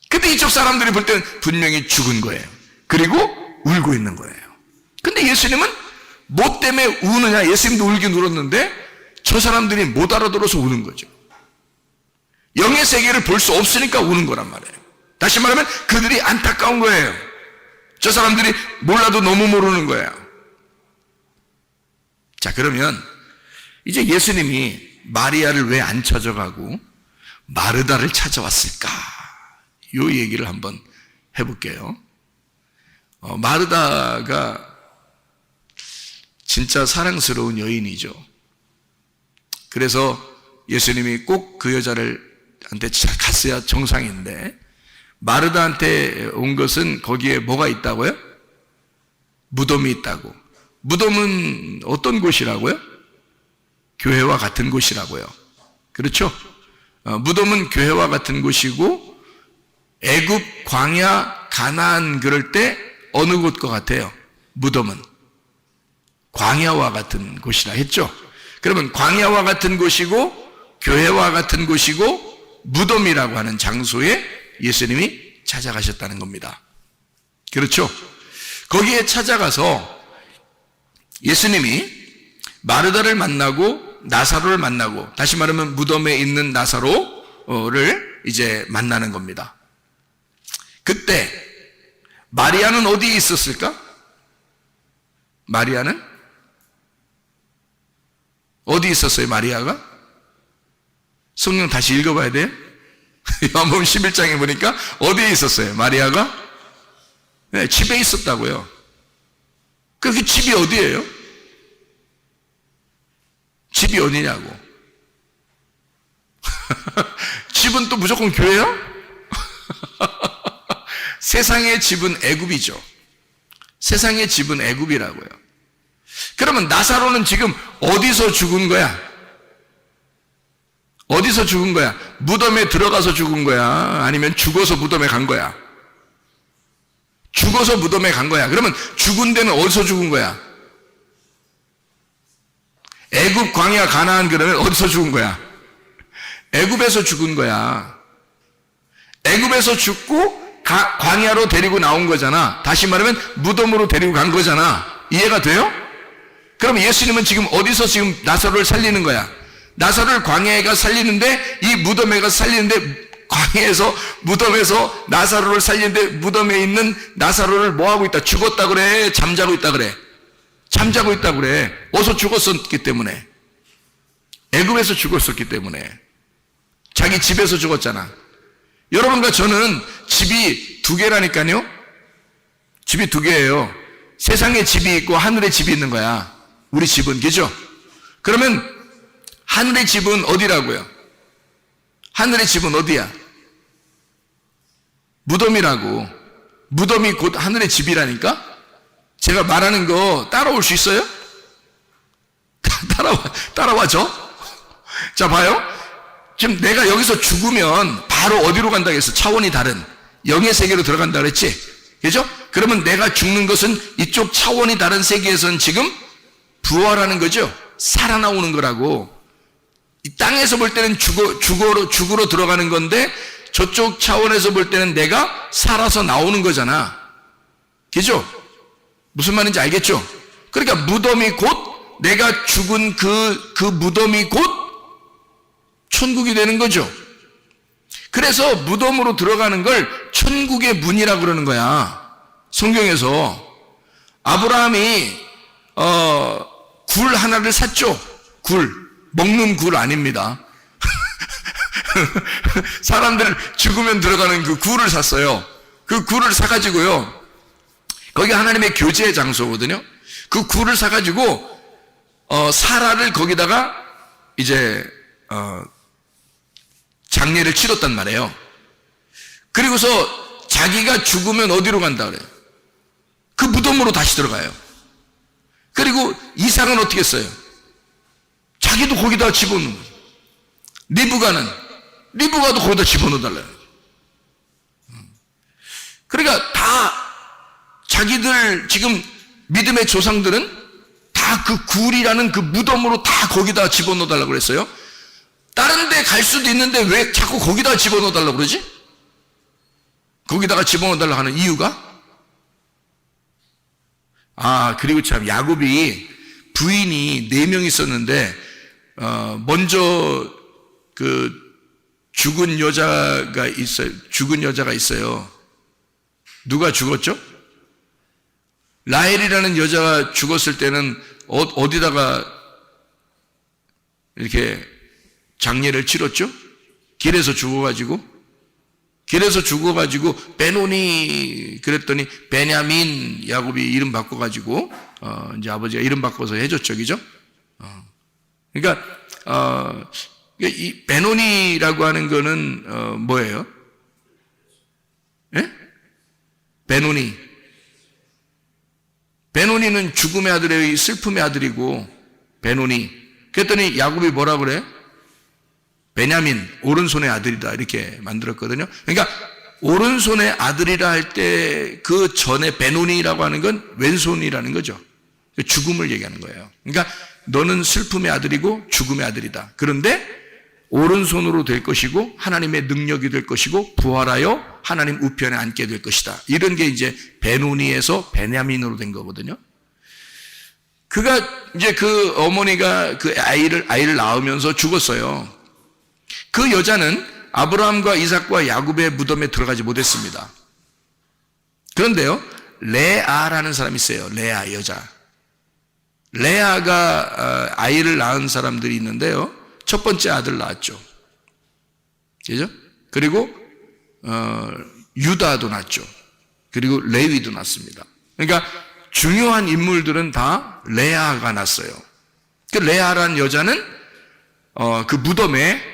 근데 이쪽 사람들이 볼 때는 분명히 죽은 거예요. 그리고 울고 있는 거예요. 근데 예수님은 뭐 때문에 우느냐? 예수님도 울긴 울었는데 저 사람들이 못 알아들어서 우는 거죠. 영의 세계를 볼 수 없으니까 우는 거란 말이에요. 다시 말하면 그들이 안타까운 거예요. 저 사람들이 몰라도 너무 모르는 거예요. 자, 그러면 이제 예수님이 마리아를 왜 안 찾아가고 마르다를 찾아왔을까? 이 얘기를 한번 해볼게요. 마르다가 진짜 사랑스러운 여인이죠. 그래서 예수님이 꼭 그 여자한테 갔어야 정상인데, 마르다한테 온 것은 거기에 뭐가 있다고요? 무덤이 있다고. 무덤은 어떤 곳이라고요? 교회와 같은 곳이라고요. 그렇죠? 무덤은 교회와 같은 곳이고, 애굽, 광야, 가나안 그럴 때 어느 곳과 같아요? 무덤은 광야와 같은 곳이라 했죠. 그러면 광야와 같은 곳이고 교회와 같은 곳이고 무덤이라고 하는 장소에 예수님이 찾아가셨다는 겁니다. 그렇죠? 거기에 찾아가서 예수님이 마르다를 만나고 나사로를 만나고, 다시 말하면 무덤에 있는 나사로를 이제 만나는 겁니다. 그때 마리아는 어디에 있었을까? 마리아는 어디 있었어요? 마리아가? 성경 다시 읽어봐야 돼요. 요한복음 11장에 보니까 어디에 있었어요? 마리아가? 네, 집에 있었다고요. 그 집이 어디예요? 집이 어디냐고. 집은 또 무조건 교회요? 세상의 집은 애굽이죠. 세상의 집은 애굽이라고요. 그러면 나사로는 지금 어디서 죽은 거야? 어디서 죽은 거야? 무덤에 들어가서 죽은 거야? 아니면 죽어서 무덤에 간 거야? 죽어서 무덤에 간 거야. 그러면 죽은 데는 어디서 죽은 거야? 애굽, 광야, 가나안 그러면 어디서 죽은 거야? 애굽에서 죽은 거야. 애굽에서 죽고 광야로 데리고 나온 거잖아. 다시 말하면 무덤으로 데리고 간 거잖아. 이해가 돼요? 그럼 예수님은 지금 어디서 지금 나사로를 살리는 거야? 나사로를 광야에 가 살리는데, 이 무덤에 가 살리는데, 광야에서 무덤에서 나사로를 살리는데 무덤에 있는 나사로를 뭐 하고 있다? 죽었다 그래? 잠자고 있다 그래? 잠자고 있다고 그래. 어서 죽었었기 때문에. 애굽에서 죽었었기 때문에. 자기 집에서 죽었잖아. 여러분과 저는 집이 두 개라니까요. 집이 두 개예요. 세상에 집이 있고 하늘에 집이 있는 거야. 우리 집은, 그죠? 그러면 하늘의 집은 어디라고요? 하늘의 집은 어디야? 무덤이라고. 무덤이 곧 하늘의 집이라니까? 제가 말하는 거 따라올 수 있어요? 따라와줘? 자, 봐요. 지금 내가 여기서 죽으면 바로 어디로 간다고 했어? 차원이 다른 영의 세계로 들어간다 그랬지? 그죠? 그러면 내가 죽는 것은 이쪽 차원이 다른 세계에서는 지금 부활하는 거죠? 살아나오는 거라고. 이 땅에서 볼 때는 죽으러 들어가는 건데 저쪽 차원에서 볼 때는 내가 살아서 나오는 거잖아. 그죠? 무슨 말인지 알겠죠? 그러니까 무덤이 곧 내가 죽은 그 무덤이 곧 천국이 되는 거죠. 그래서 무덤으로 들어가는 걸 천국의 문이라고 그러는 거야. 성경에서 아브라함이 굴 하나를 샀죠. 먹는 굴 아닙니다. 사람들 죽으면 들어가는 그 굴을 샀어요. 그 굴을 사가지고요. 거기 하나님의 교제의 장소거든요. 그 굴을 사가지고 사라를 거기다가 이제 장례를 치렀단 말이에요. 그리고서 자기가 죽으면 어디로 간다 그래요? 그 무덤으로 다시 들어가요. 그리고 이삭은 어떻게 했어요? 자기도 거기다 집어넣는 거예요. 리브가도 거기다 집어넣어달라요. 그러니까 다 자기들 지금 믿음의 조상들은 다 그 굴이라는 그 무덤으로 다 거기다 집어넣어달라고 그랬어요. 다른 데 갈 수도 있는데 왜 자꾸 거기다 집어넣어달라고 그러지? 거기다가 집어넣어달라고 하는 이유가? 그리고 참 야곱이 부인이 4명 있었는데 먼저 그 죽은 여자가 있어요. 누가 죽었죠? 라헬이라는 여자가 죽었을 때는 어디다가 이렇게 장례를 치렀죠? 길에서 죽어가지고 베노니 그랬더니 베냐민 야곱이 이름 바꿔가지고 이제 아버지가 이름 바꿔서 해줬죠, 그죠? 그러니까 이 베노니라고 하는 거는 뭐예요? 예? 베노니는 죽음의 아들의 슬픔의 아들이고 베노니. 그랬더니 야곱이 뭐라 그래? 베냐민, 오른손의 아들이다 이렇게 만들었거든요. 그러니까 오른손의 아들이라 할 때 그 전에 베노니라고 하는 건 왼손이라는 거죠. 죽음을 얘기하는 거예요. 그러니까 너는 슬픔의 아들이고 죽음의 아들이다. 그런데 오른손으로 될 것이고 하나님의 능력이 될 것이고 부활하여 하나님 우편에 앉게 될 것이다. 이런 게 이제 베노니에서 베냐민으로 된 거거든요. 그가 이제 그 어머니가 그 아이를 낳으면서 죽었어요. 그 여자는 아브라함과 이삭과 야곱의 무덤에 들어가지 못했습니다. 그런데요, 레아라는 사람이 있어요. 레아 여자. 레아가 아이를 낳은 사람들이 있는데요. 첫 번째 아들 낳았죠. 그죠? 그리고 유다도 낳았죠. 그리고 레위도 낳습니다. 그러니까 중요한 인물들은 다 레아가 낳았어요. 그 레아라는 여자는 그 무덤에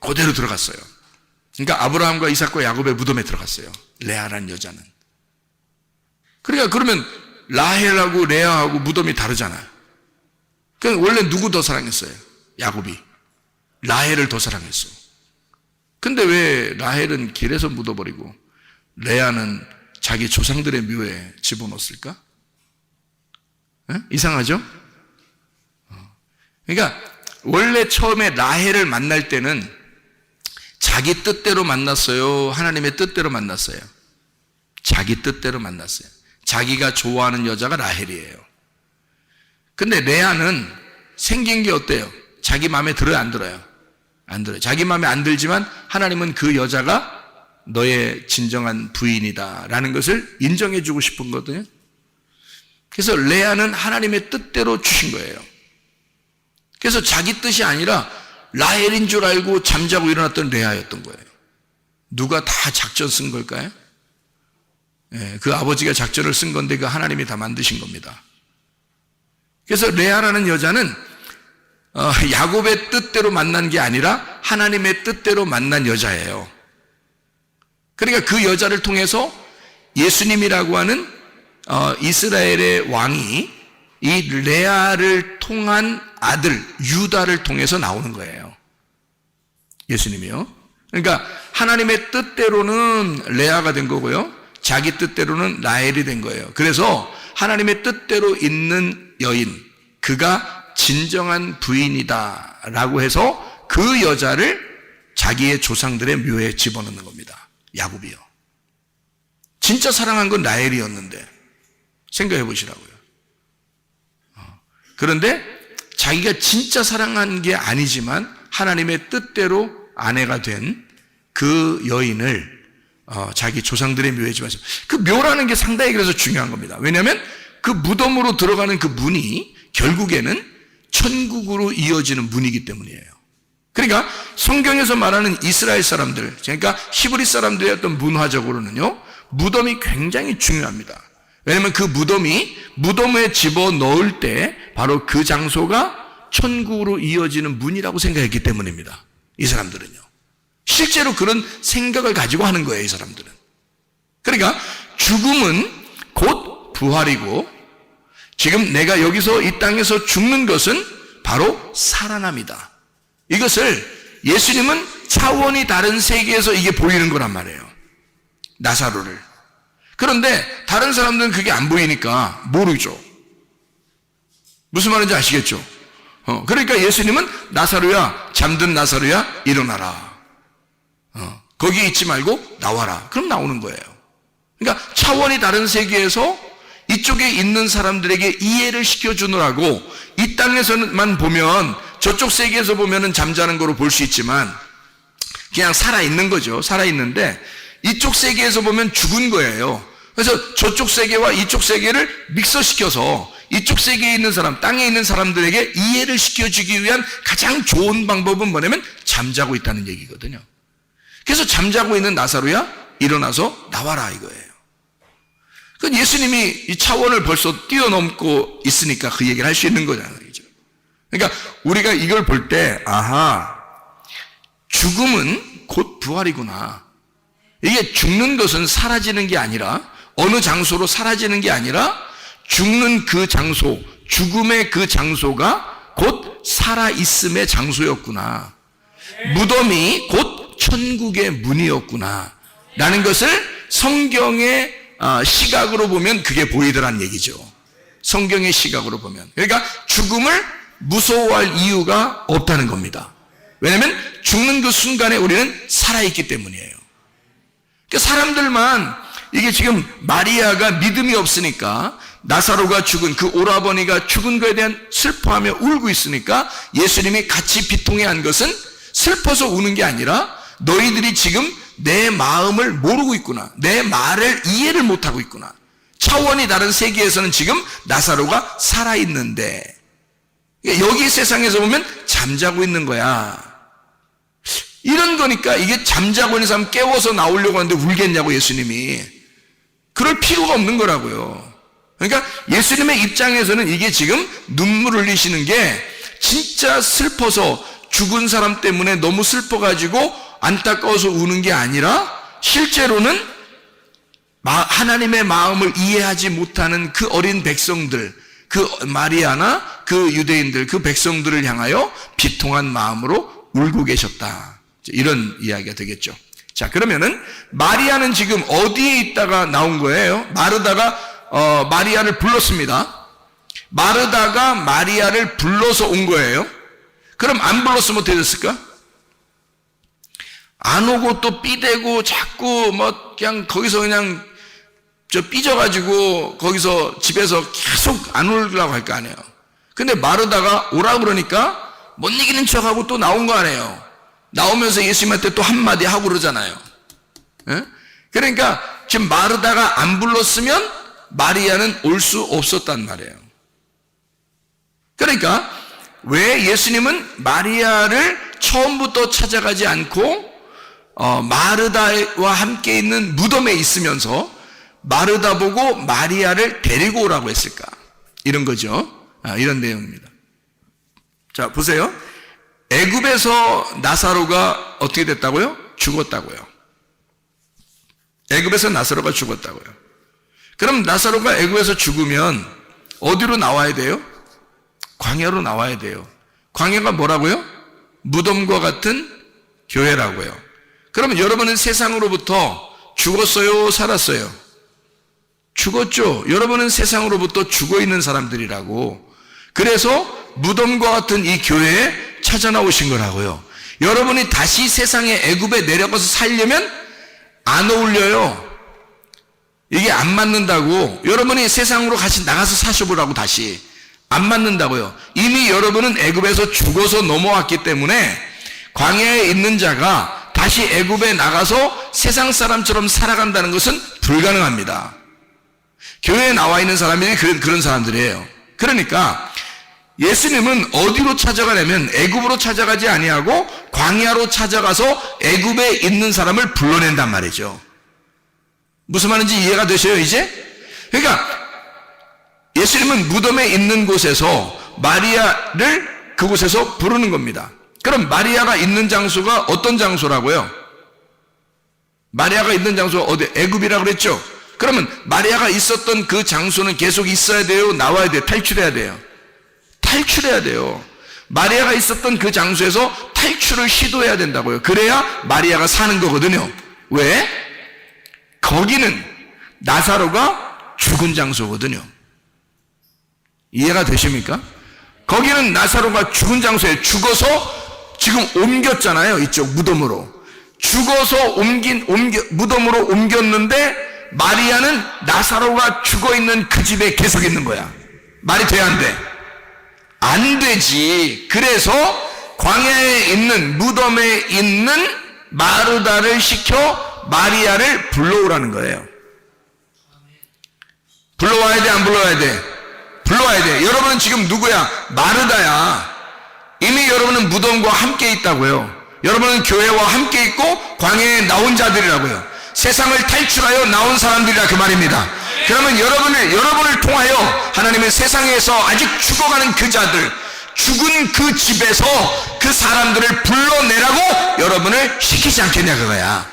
그대로 들어갔어요. 그러니까 아브라함과 이삭과 야곱의 무덤에 들어갔어요. 레아라는 여자는. 그러니까 그러면 라헬하고 레아하고 무덤이 다르잖아요. 그러니까 원래 누구 더 사랑했어요? 야곱이. 라헬을 더 사랑했어. 근데 왜 라헬은 길에서 묻어버리고 레아는 자기 조상들의 묘에 집어넣었을까? 이상하죠? 그러니까 원래 처음에 라헬을 만날 때는 자기 뜻대로 만났어요? 하나님의 뜻대로 만났어요? 자기 뜻대로 만났어요. 자기가 좋아하는 여자가 라헬이에요. 근데 레아는 생긴 게 어때요? 자기 마음에 들어요, 안 들어요? 안 들어요. 자기 마음에 안 들지만 하나님은 그 여자가 너의 진정한 부인이다 라는 것을 인정해 주고 싶은 거거든요. 그래서 레아는 하나님의 뜻대로 주신 거예요. 그래서 자기 뜻이 아니라 라헬인 줄 알고 잠자고 일어났던 레아였던 거예요. 누가 다 작전 쓴 걸까요? 그 아버지가 작전을 쓴 건데 그 하나님이 다 만드신 겁니다. 그래서 레아라는 여자는 야곱의 뜻대로 만난 게 아니라 하나님의 뜻대로 만난 여자예요. 그러니까 그 여자를 통해서 예수님이라고 하는 이스라엘의 왕이 이 레아를 통한 아들 유다를 통해서 나오는 거예요. 예수님이요. 그러니까 하나님의 뜻대로는 레아가 된 거고요, 자기 뜻대로는 라헬이 된 거예요. 그래서 하나님의 뜻대로 있는 여인, 그가 진정한 부인이다 라고 해서 그 여자를 자기의 조상들의 묘에 집어넣는 겁니다. 야곱이요. 진짜 사랑한 건 라헬이었는데 생각해 보시라고요. 그런데 자기가 진짜 사랑한 게 아니지만 하나님의 뜻대로 아내가 된 그 여인을 자기 조상들의 묘에 집어넣어서, 그 묘라는 게 상당히 그래서 중요한 겁니다. 왜냐하면 그 무덤으로 들어가는 그 문이 결국에는 천국으로 이어지는 문이기 때문이에요. 그러니까 성경에서 말하는 이스라엘 사람들, 그러니까 히브리 사람들의 어떤 문화적으로는요, 무덤이 굉장히 중요합니다. 왜냐하면 그 무덤이 무덤에 집어넣을 때 바로 그 장소가 천국으로 이어지는 문이라고 생각했기 때문입니다. 이 사람들은요. 실제로 그런 생각을 가지고 하는 거예요, 이 사람들은. 그러니까 죽음은 곧 부활이고, 지금 내가 여기서 이 땅에서 죽는 것은 바로 살아남이다. 이것을 예수님은 차원이 다른 세계에서 이게 보이는 거란 말이에요. 나사로를. 그런데 다른 사람들은 그게 안 보이니까 모르죠. 무슨 말인지 아시겠죠? 그러니까 예수님은 나사로야, 잠든 나사로야, 일어나라. 거기에 있지 말고 나와라. 그럼 나오는 거예요. 그러니까 차원이 다른 세계에서 이쪽에 있는 사람들에게 이해를 시켜주느라고 이 땅에서만 보면, 저쪽 세계에서 보면은 잠자는 거로 볼 수 있지만 그냥 살아있는 거죠. 살아있는데 이쪽 세계에서 보면 죽은 거예요. 그래서 저쪽 세계와 이쪽 세계를 믹서시켜서 이쪽 세계에 있는 사람, 땅에 있는 사람들에게 이해를 시켜주기 위한 가장 좋은 방법은 뭐냐면 잠자고 있다는 얘기거든요. 그래서 잠자고 있는 나사로야, 일어나서 나와라 이거예요. 그 예수님이 이 차원을 벌써 뛰어넘고 있으니까 그 얘기를 할 수 있는 거잖아요. 그러니까 우리가 이걸 볼 때, 아하, 죽음은 곧 부활이구나. 이게 죽는 것은 사라지는 게 아니라, 어느 장소로 사라지는 게 아니라 죽는 그 장소, 죽음의 그 장소가 곧 살아있음의 장소였구나. 무덤이 곧 천국의 문이었구나 라는 것을 성경의 시각으로 보면 그게 보이더란 얘기죠. 성경의 시각으로 보면. 그러니까 죽음을 무서워할 이유가 없다는 겁니다. 왜냐하면 죽는 그 순간에 우리는 살아있기 때문이에요. 그러니까 사람들만, 이게 지금 마리아가 믿음이 없으니까, 나사로가 죽은, 그 오라버니가 죽은 것에 대한 슬퍼하며 울고 있으니까 예수님이 같이 비통해 한 것은 슬퍼서 우는 게 아니라 너희들이 지금 내 마음을 모르고 있구나. 내 말을 이해를 못하고 있구나. 차원이 다른 세계에서는 지금 나사로가 살아있는데 여기 세상에서 보면 잠자고 있는 거야. 이런 거니까 이게 잠자고 있는 사람 깨워서 나오려고 하는데 울겠냐고 예수님이. 그럴 필요가 없는 거라고요. 그러니까 예수님의 입장에서는 이게 지금 눈물 흘리시는 게 진짜 슬퍼서 죽은 사람 때문에 너무 슬퍼가지고 안타까워서 우는 게 아니라 실제로는 하나님의 마음을 이해하지 못하는 그 어린 백성들, 그 마리아나 그 유대인들, 그 백성들을 향하여 비통한 마음으로 울고 계셨다. 이런 이야기가 되겠죠. 자, 그러면은 마리아는 지금 어디에 있다가 나온 거예요? 마르다가 마리아를 불렀습니다. 마르다가 마리아를 불러서 온 거예요. 그럼 안 불렀으면 어떻게 됐을까? 안 오고 또 삐대고 자꾸 뭐 그냥 거기서 그냥 삐져가지고 거기서 집에서 계속 안 오려고 할 거 아니에요. 근데 마르다가 오라 그러니까 못 이기는 척하고 또 나온 거 아니에요. 나오면서 예수님한테 또 한마디 하고 그러잖아요. 예? 그러니까 지금 마르다가 안 불렀으면 마리아는 올 수 없었단 말이에요. 그러니까 왜 예수님은 마리아를 처음부터 찾아가지 않고 마르다와 함께 있는 무덤에 있으면서 마르다 보고 마리아를 데리고 오라고 했을까? 이런 거죠. 이런 내용입니다. 자, 보세요. 애굽에서 나사로가 어떻게 됐다고요? 죽었다고요. 애굽에서 나사로가 죽었다고요. 그럼 나사로가 애굽에서 죽으면 어디로 나와야 돼요? 광야로 나와야 돼요. 광야가 뭐라고요? 무덤과 같은 교회라고요. 그러면 여러분은 세상으로부터 죽었어요? 살았어요? 죽었죠. 여러분은 세상으로부터 죽어 있는 사람들이라고. 그래서 무덤과 같은 이 교회에 찾아 나오신 거라고요. 여러분이 다시 세상의 애굽에 내려가서 살려면 안 어울려요. 이게 안 맞는다고. 여러분이 세상으로 같이 나가서 사셔보라고. 다시 안 맞는다고요. 이미 여러분은 애굽에서 죽어서 넘어왔기 때문에 광야에 있는 자가 다시 애굽에 나가서 세상 사람처럼 살아간다는 것은 불가능합니다. 교회에 나와 있는 사람이 그런 사람들이에요. 그러니까 예수님은 어디로 찾아가냐면 애굽으로 찾아가지 아니하고 광야로 찾아가서 애굽에 있는 사람을 불러낸단 말이죠. 무슨 말인지 이해가 되셔요, 이제? 그러니까 예수님은 무덤에 있는 곳에서 마리아를 그곳에서 부르는 겁니다. 그럼 마리아가 있는 장소가 어떤 장소라고요? 마리아가 있는 장소가 어디? 애굽이라고 그랬죠? 그러면 마리아가 있었던 그 장소는 계속 있어야 돼요? 나와야 돼요? 탈출해야 돼요? 탈출해야 돼요. 마리아가 있었던 그 장소에서 탈출을 시도해야 된다고요. 그래야 마리아가 사는 거거든요. 왜? 거기는 나사로가 죽은 장소거든요. 이해가 되십니까? 거기는 나사로가 죽은 장소에 죽어서 지금 옮겼잖아요. 이쪽 무덤으로. 죽어서 무덤으로 옮겼는데 마리아는 나사로가 죽어 있는 그 집에 계속 있는 거야. 말이 돼, 안 돼? 안 되지. 그래서 광야에 있는 무덤에 있는 마르다를 시켜 마리아를 불러오라는 거예요. 불러와야 돼, 안 불러와야 돼? 불러와야 돼. 여러분은 지금 누구야? 마르다야. 이미 여러분은 무덤과 함께 있다고요. 여러분은 교회와 함께 있고 광야에 나온 자들이라고요. 세상을 탈출하여 나온 사람들이라 그 말입니다. 그러면 여러분을 통하여 하나님은 세상에서 아직 죽어가는 그 자들, 죽은 그 집에서 그 사람들을 불러내라고 여러분을 시키지 않겠냐 그거야.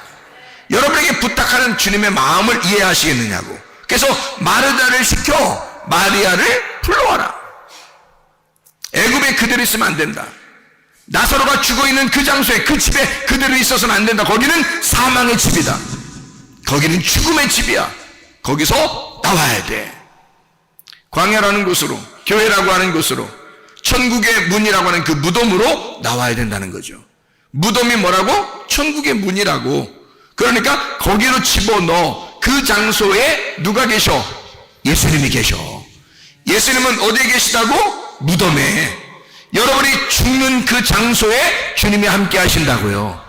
여러분에게 부탁하는 주님의 마음을 이해하시겠느냐고. 그래서 마르다를 시켜 마리아를 불러와라. 애굽에 그대로 있으면 안 된다. 나사로가 죽어있는 그 장소에 그 집에 그대로 있어서는 안 된다. 거기는 사망의 집이다. 거기는 죽음의 집이야. 거기서 나와야 돼. 광야라는 곳으로, 교회라고 하는 곳으로, 천국의 문이라고 하는 그 무덤으로 나와야 된다는 거죠. 무덤이 뭐라고? 천국의 문이라고. 그러니까 거기로 집어넣어. 그 장소에 누가 계셔? 예수님이 계셔. 예수님은 어디에 계시다고? 무덤에. 여러분이 죽는 그 장소에 주님이 함께 하신다고요.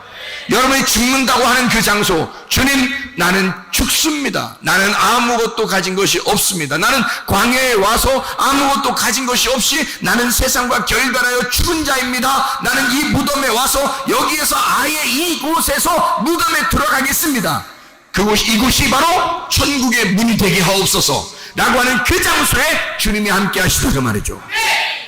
여러분이 죽는다고 하는 그 장소, 주님, 나는 죽습니다. 나는 아무것도 가진 것이 없습니다. 나는 광야에 와서 아무것도 가진 것이 없이 나는 세상과 결별하여 죽은 자입니다. 나는 이 무덤에 와서 여기에서 아예 이곳에서 무덤에 들어가겠습니다. 이곳이 바로 천국의 문이 되게 하옵소서 라고 하는 그 장소에 주님이 함께 하시다 그 말이죠.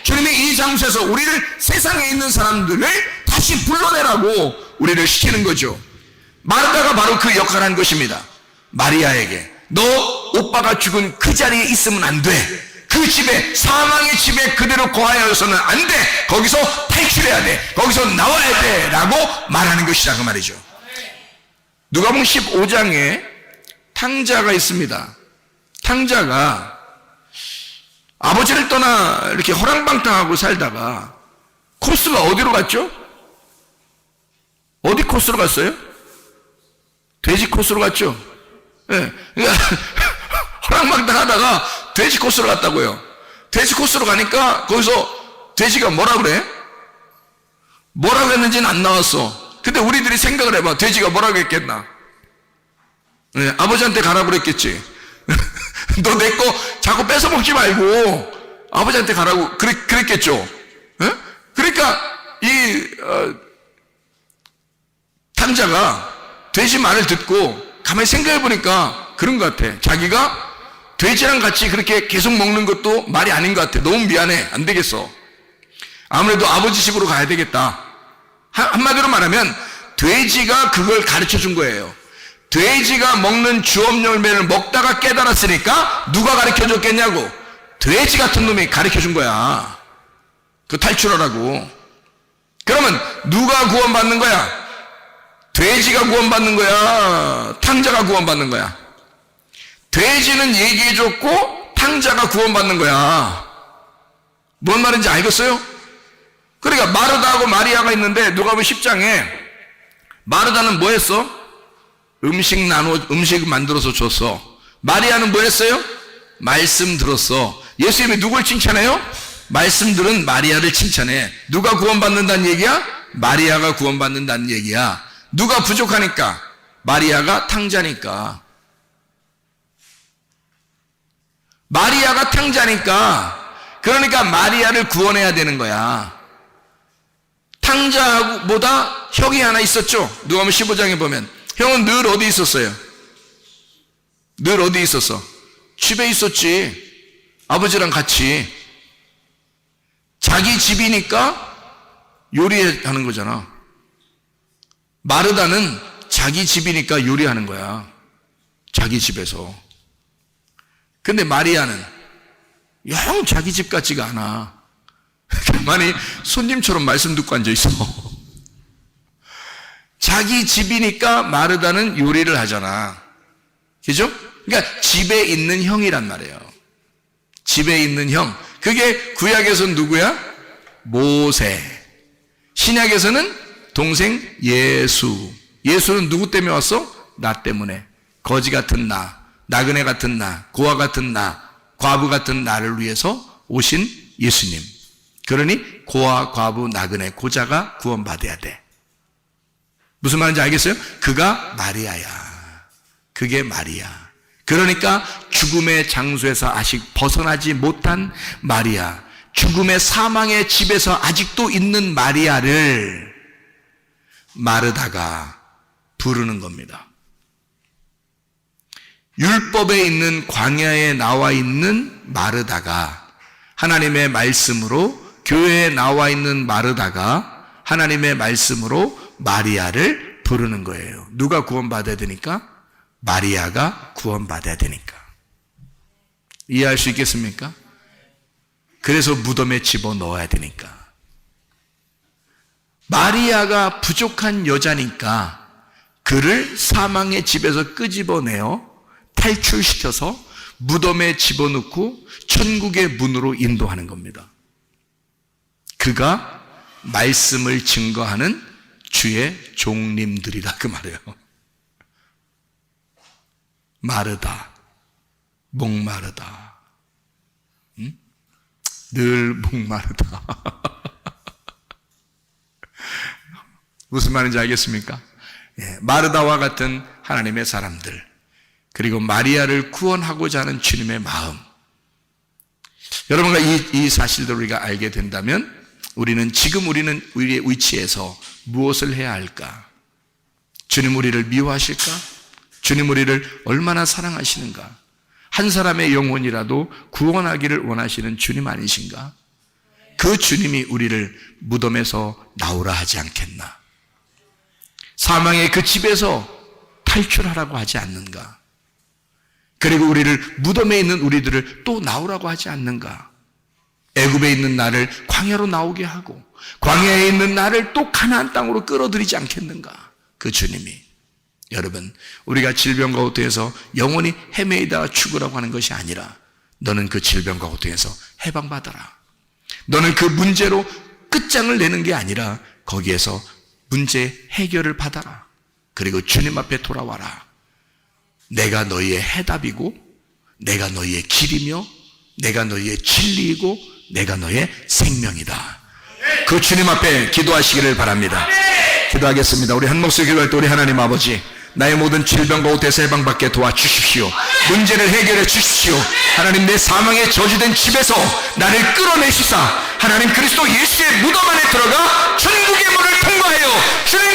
주님이 이 장소에서 우리를, 세상에 있는 사람들을 다시 불러내라고 우리를 시키는 거죠. 마르다가 바로 그 역할을 한 것입니다. 마리아에게 너 오빠가 죽은 그 자리에 있으면 안 돼. 그 집에, 사망의 집에 그대로 거하여서는 안 돼. 거기서 탈출해야 돼. 거기서 나와야 돼 라고 말하는 것이다 그 말이죠. 누가복음 15장에 탕자가 있습니다. 탕자가 아버지를 떠나 이렇게 허랑방탕하고 살다가 코스가 어디로 갔죠? 어디 코스로 갔어요? 돼지 코스로 갔죠? 예. 그러니까 허랑방탕하다가 돼지 코스로 갔다고요. 돼지 코스로 가니까 거기서 돼지가 뭐라 그래? 뭐라고 했는지는 안 나왔어. 근데 우리들이 생각을 해봐. 돼지가 뭐라고 했겠나? 예, 아버지한테 가라고 그랬겠지. 너 내 거 자꾸 뺏어 먹지 말고 아버지한테 가라고 그랬겠죠. 예? 그러니까 탕자가 돼지 말을 듣고 가만히 생각해 보니까 그런 것 같아. 자기가 돼지랑 같이 그렇게 계속 먹는 것도 말이 아닌 것 같아. 너무 미안해. 안 되겠어. 아무래도 아버지 집으로 가야 되겠다. 한마디로 말하면 돼지가 그걸 가르쳐 준 거예요. 돼지가 먹는 주업 열매를 먹다가 깨달았으니까 누가 가르쳐 줬겠냐고. 돼지 같은 놈이 가르쳐 준 거야. 그 탈출하라고. 그러면 누가 구원받는 거야? 돼지가 구원받는 거야? 탕자가 구원받는 거야? 돼지는 얘기해 줬고 탕자가 구원받는 거야. 뭔 말인지 알겠어요? 그러니까 마르다하고 마리아가 있는데 누가복음 10장에 마르다는 뭐 했어? 음식 만들어서 줬어. 마리아는 뭐 했어요? 말씀 들었어. 예수님이 누굴 칭찬해요? 말씀 들은 마리아를 칭찬해. 누가 구원받는다는 얘기야? 마리아가 구원받는다는 얘기야. 누가 부족하니까? 마리아가 탕자니까. 마리아가 탕자니까. 그러니까 마리아를 구원해야 되는 거야. 탕자보다 형이 하나 있었죠. 누가복음 15장에 보면 형은 늘 어디 있었어요? 늘 어디 있었어? 집에 있었지. 아버지랑 같이. 자기 집이니까 요리하는 거잖아. 마르다는 자기 집이니까 요리하는 거야. 자기 집에서. 근데 마리아는 영 자기 집 같지가 않아. 가만히 손님처럼 말씀 듣고 앉아있어. 자기 집이니까 마르다는 요리를 하잖아. 그죠? 그러니까 집에 있는 형이란 말이에요. 집에 있는 형. 그게 구약에서는 누구야? 모세. 신약에서는 동생 예수. 예수는 누구 때문에 왔어? 나 때문에. 거지 같은 나, 나그네 같은 나, 고아 같은 나, 과부 같은 나를 위해서 오신 예수님. 그러니 고아, 과부, 나그네, 고자가 구원받아야 돼. 무슨 말인지 알겠어요? 그가 마리아야. 그게 마리아. 그러니까 죽음의 장소에서 아직 벗어나지 못한 마리아, 죽음의 사망의 집에서 아직도 있는 마리아를 마르다가 부르는 겁니다. 율법에 있는 광야에 나와 있는 마르다가 하나님의 말씀으로, 교회에 나와 있는 마르다가 하나님의 말씀으로 마리아를 부르는 거예요. 누가 구원받아야 되니까? 마리아가 구원받아야 되니까. 이해할 수 있겠습니까? 그래서 무덤에 집어넣어야 되니까. 마리아가 부족한 여자니까 그를 사망의 집에서 끄집어내어 탈출시켜서 무덤에 집어넣고 천국의 문으로 인도하는 겁니다. 그가 말씀을 증거하는 주의 종님들이다 그 말이에요. 마르다, 목마르다, 응? 늘 목마르다. 무슨 말인지 알겠습니까? 예, 마르다와 같은 하나님의 사람들, 그리고 마리아를 구원하고자 하는 주님의 마음. 여러분과 이 사실들을 우리가 알게 된다면 우리는 우리의 위치에서 무엇을 해야 할까? 주님 우리를 미워하실까? 주님 우리를 얼마나 사랑하시는가? 한 사람의 영혼이라도 구원하기를 원하시는 주님 아니신가? 그 주님이 우리를 무덤에서 나오라 하지 않겠나? 사망의 그 집에서 탈출하라고 하지 않는가? 그리고 우리를, 무덤에 있는 우리들을 또 나오라고 하지 않는가? 애굽에 있는 나를 광야로 나오게 하고 광야에 있는 나를 또 가나안 땅으로 끌어들이지 않겠는가? 그 주님이. 여러분, 우리가 질병과 고통에서 영원히 헤매이다가 죽으라고 하는 것이 아니라 너는 그 질병과 고통에서 해방받아라. 너는 그 문제로 끝장을 내는 게 아니라 거기에서 문제 해결을 받아라. 그리고 주님 앞에 돌아와라. 내가 너희의 해답이고, 내가 너희의 길이며, 내가 너희의 진리이고, 내가 너의 생명이다. 그 주님 앞에 기도하시기를 바랍니다. 기도하겠습니다. 우리 한 목소리 기도할 때 우리 하나님 아버지, 나의 모든 질병과 고통에서 해방받게 도와주십시오. 문제를 해결해 주십시오. 하나님, 내 사망의 저주된 집에서 나를 끌어내시사 하나님 그리스도 예수의 무덤 안에 들어가 천국의 문을 통과하여 주님